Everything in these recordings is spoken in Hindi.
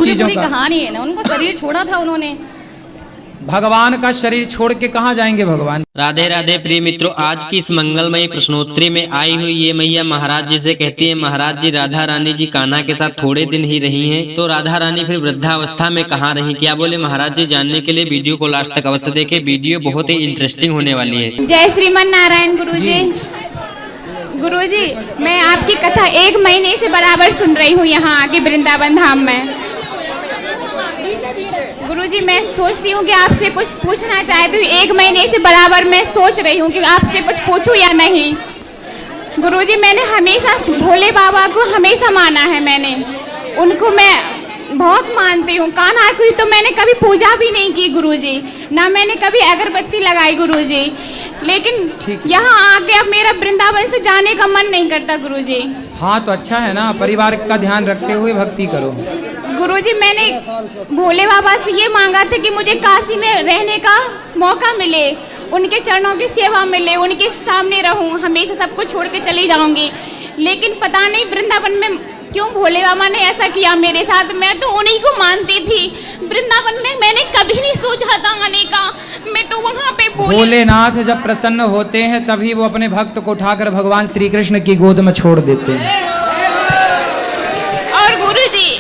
चीजों का। कहानी है ना, उनको शरीर छोड़ा था उन्होंने। भगवान का शरीर छोड़ के कहाँ जाएंगे भगवान। राधे राधे प्रिय मित्रों, आज की इस मंगलमयी प्रश्नोत्तरी में आई हुई ये मैया महाराज जी से कहती है, महाराज जी राधा रानी जी कान्हा के साथ थोड़े दिन ही रही हैं, तो राधा रानी फिर वृद्धावस्था में कहाँ रही, क्या बोले महाराज जी, जानने के लिए वीडियो को लास्ट तक अवश्य देखें। वीडियो बहुत ही इंटरेस्टिंग होने वाली है। जय श्रीमन नारायण गुरुजी। गुरुजी, मैं आपकी कथा 1 महीने से बराबर सुन रही हूँ यहाँ आके वृंदावन धाम में। गुरुजी, मैं सोचती हूँ कि आपसे कुछ पूछना चाहती हूँ। 1 महीने से बराबर मैं सोच रही हूँ कि आपसे कुछ पूछूं या नहीं। गुरुजी, मैंने हमेशा भोले बाबा को हमेशा माना है। मैंने उनको मैं बहुत मानती हूँ। कान्हा की तो मैंने कभी पूजा भी नहीं की गुरुजी, ना मैंने कभी अगरबत्ती लगाई गुरुजी। लेकिन यहाँ आके अब मेरा वृंदावन से जाने का मन नहीं करता गुरुजी। हाँ तो अच्छा है ना, परिवार का ध्यान रखते हुए भक्ति करो। गुरुजी, मैंने भोले बाबा से ये मांगा था कि मुझे काशी में रहने का मौका मिले, उनके चरणों की सेवा मिले, उनके सामने रहूं, हमेशा सब कुछ छोड़ के चली जाऊंगी। लेकिन पता नहीं वृंदावन में क्यों भोले बाबा ने ऐसा किया मेरे साथ। मैं तो उन्हीं को मानती थी। वृंदावन में मैंने कभी नहीं सोचा था आने का। मैं तो वहाँ पे भोलेनाथ जब प्रसन्न होते हैं तभी वो अपने भक्त को उठाकर भगवान श्री कृष्ण की गोद में छोड़ देते हैं। और गुरुजी,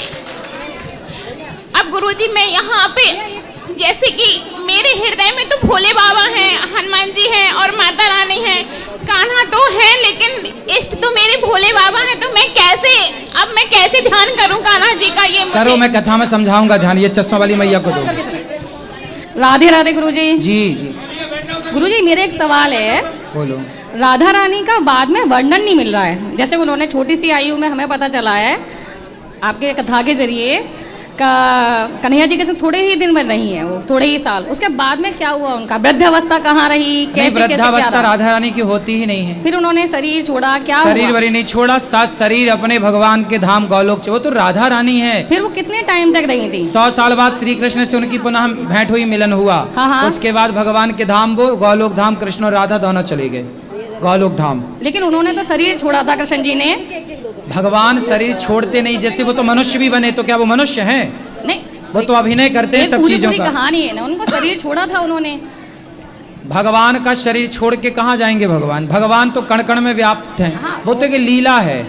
अब गुरुजी मैं यहाँ पे जैसे कि मेरे हृदय में तो भोले बाबा हैं, हनुमान जी हैं और माता रानी हैं, कान्हा तो है, लेकिन इष्ट तो मेरे भोले बाबा हैं। तो मैं कैसे ध्यान करूं कान्हा जी का? ये करो, मैं कथा में समझाऊंगा ध्यान। ये चश्मा वाली मैया को दो। राधे राधे गुरुजी। जी जी गुरुजी, मेरे एक सवाल है। बोलो। राधा रानी का बाद में वर्णन नहीं मिल रहा है। जैसे उन्होंने छोटी सी आयु में हमें पता चला है आपके कथा के जरिए कन्हैया जी के साथ थोड़े ही दिन में रही है, वो थोड़े ही साल। उसके बाद में क्या हुआ उनका? वृद्धावस्था कहाँ रही? कैसे वृद्धावस्था राधा रानी की होती ही नहीं है। फिर उन्होंने शरीर छोड़ा, क्या शरीर वरी नहीं छोड़ा, साथ शरीर अपने भगवान के धाम गौलोक, वो तो राधा रानी है। फिर वो कितने टाइम तक रही थी? 100 साल बाद श्री कृष्ण से उनकी पुनः भेंट हुई, मिलन हुआ। हाँ। उसके बाद भगवान के धाम वो गौलोक धाम कृष्ण और राधा दोनों चले गए गौलोक धाम। लेकिन उन्होंने तो शरीर छोड़ा था कृष्ण जी ने। भगवान शरीर छोड़ते नहीं। जैसे वो तो मनुष्य भी बने, तो क्या वो मनुष्य हैं? नहीं, वो तो अभिनय करते हैं सब चीजों का। कहानी है ना, उनको शरीर छोड़ा था उन्होंने। भगवान का शरीर छोड़ के कहाँ जाएंगे भगवान? भगवान तो कण कण में व्याप्त हैं। हाँ, वो तो एक लीला है।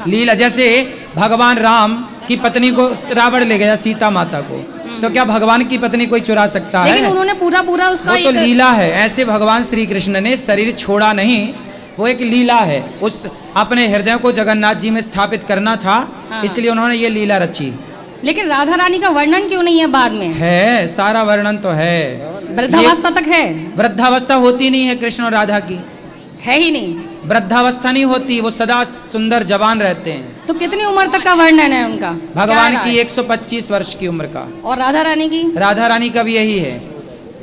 लीला, जैसे भगवान राम की पत्नी को रावण ले गया, सीता माता को, तो क्या भगवान की पत्नी कोई चुरा सकता है? लेकिन उन्होंने पूरा उसका वो तो लीला है। ऐसे भगवान श्री कृष्ण ने शरीर छोड़ा नहीं, वो एक लीला है। उस अपने हृदय को जगन्नाथ जी में स्थापित करना था, इसलिए उन्होंने ये लीला रची। लेकिन राधा रानी का वर्णन क्यों नहीं है बाद में? है, सारा वर्णन तो है। वृद्धावस्था तक है। वृद्धावस्था होती नहीं है कृष्ण और राधा की, है ही नहीं। वृद्धावस्था नहीं होती, वो सदा सुंदर जवान रहते हैं। तो कितनी उम्र तक का वर्णन है उनका? भगवान की 125 वर्ष की उम्र का। और राधा रानी की? राधा रानी का भी यही है,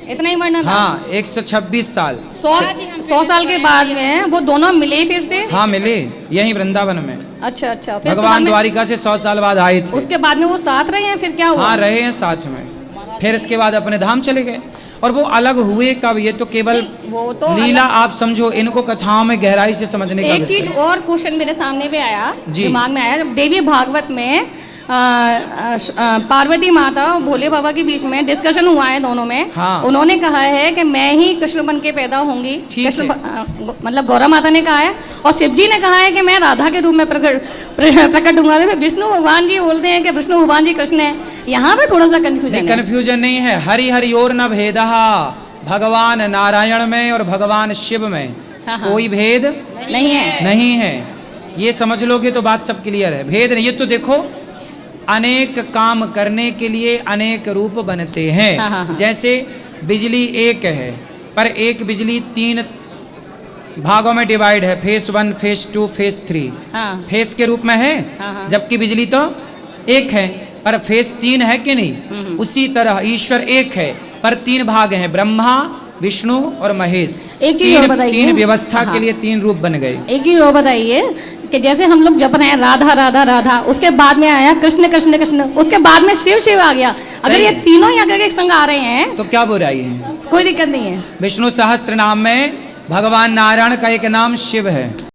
इतना ही वर्णन। हाँ, 126 साल। 100 साल के बाद में वो दोनों मिले फिर से? हाँ मिले, यही वृंदावन में। अच्छा। फिर भगवान द्वारिका से 100 साल बाद आए थे। उसके बाद में वो साथ रहे हैं, फिर क्या हुआ? हाँ, रहे हैं साथ में। फिर इसके बाद अपने धाम चले गए। और वो अलग हुए कब? ये तो केवल वो तो लीला आप समझो, इनको कथाओं में गहराई से समझने का। एक चीज और क्वेश्चन मेरे सामने पे आया, जी। दिमाग में आया। जब देवी भागवत में पार्वती माता और भोले बाबा के बीच में डिस्कशन हुआ है दोनों में। हाँ। उन्होंने कहा है कि मैं ही कृष्ण बन के पैदा होंगी। कृष्ण मतलब गौरा माता ने कहा है, और शिव जी ने कहा है कि मैं राधा के रूप में प्रकट होऊंगा। विष्णु भगवान जी बोलते हैं कि विष्णु भगवान जी कृष्ण है। यहाँ पे थोड़ा सा कंफ्यूजन नहीं है। हरि हरियोर न भेदः, भगवान नारायण में और भगवान शिव में कोई भेद नहीं है। ये समझ लोगे तो बात सब क्लियर है। भेद नहीं। ये तो देखो, अनेक काम करने के लिए अनेक रूप बनते हैं। जैसे बिजली एक है, पर एक बिजली 3 भागों में डिवाइड है, फेस 1, फेस 2, फेस 3। फेस के रूप में है, जबकि बिजली तो एक है, पर फेस 3 है कि नहीं? उसी तरह ईश्वर एक है, पर 3 भाग हैं, ब्रह्मा, विष्णु और महेश। एक चीज और बताइए, 3 व्यवस्था के लिए 3 रूप बन गए। एक चीज और बताइए कि जैसे हम लोग जप रहे हैं राधा राधा राधा, उसके बाद में आया कृष्ण कृष्ण कृष्ण, उसके बाद में शिव शिव आ गया। अगर ये तीनों ही अगर एक संग आ रहे हैं तो क्या बुराई है? कोई दिक्कत नहीं है। विष्णु सहस्त्र नाम में भगवान नारायण का एक नाम शिव है।